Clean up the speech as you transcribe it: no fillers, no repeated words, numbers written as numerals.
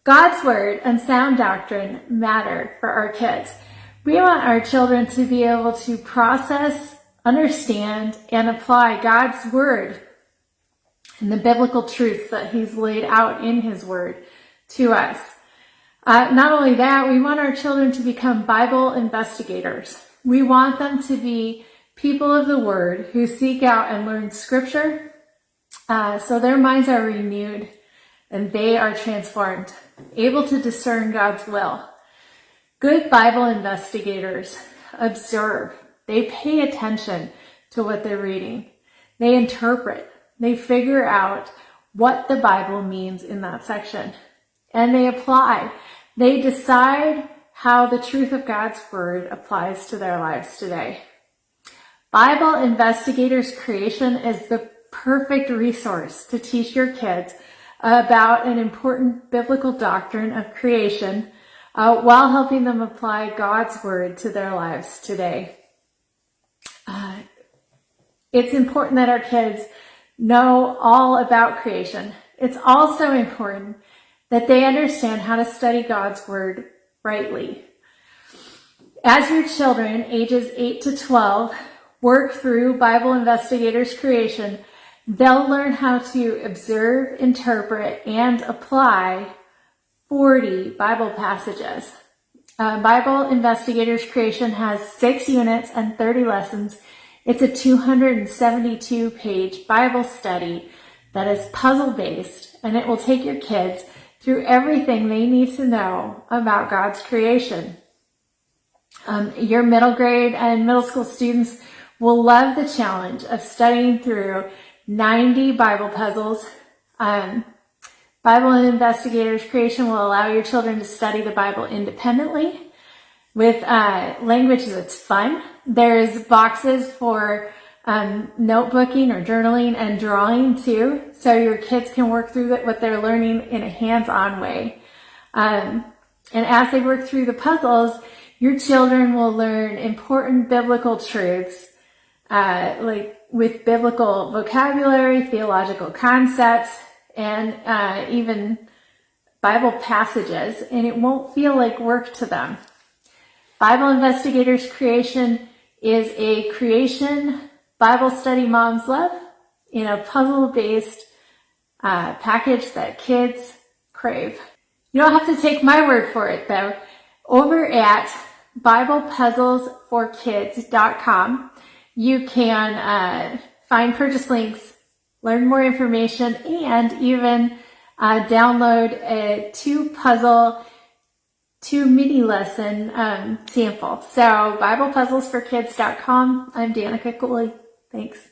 God's word and sound doctrine matter for our kids. We want our children to be able to process, understand, and apply God's word and the biblical truths that he's laid out in his word to us. Not only that, we want our children to become Bible investigators. We want them to be people of the word who seek out and learn scripture, so their minds are renewed and they are transformed, able to discern God's will. Good Bible investigators observe. They pay attention to what they're reading. They interpret. They figure out what the Bible means in that section. And they apply. They decide how the truth of God's word applies to their lives today. Bible Investigators Creation is the perfect resource to teach your kids about an important biblical doctrine of creation while helping them apply God's word to their lives today. It's important that our kids know all about creation. It's also important that they understand how to study God's word rightly. As your children, ages 8 to 12, work through Bible Investigators Creation, they'll learn how to observe, interpret, and apply 40 Bible passages. Bible Investigators Creation has 6 units and 30 lessons. It's a 272-page Bible study that is puzzle-based, and it will take your kids through everything they need to know about God's creation. Your middle grade and middle school students will love the challenge of studying through 90 Bible puzzles. Bible Investigators Creation will allow your children to study the Bible independently with language that's fun. There's boxes for notebooking or journaling and drawing too, so your kids can work through what they're learning in a hands-on way. And as they work through the puzzles, your children will learn important biblical truths, like with biblical vocabulary, theological concepts, and even Bible passages, and it won't feel like work to them. Bible Investigators Creation is a creation Bible study moms love in a puzzle-based package that kids crave. You don't have to take my word for it, though. Over at BiblePuzzlesForKids.com, you can find purchase links, learn more information, and even download a 2-puzzle, 2 mini lesson sample. So BiblePuzzlesForKids.com. I'm Danica Cooley. Thanks.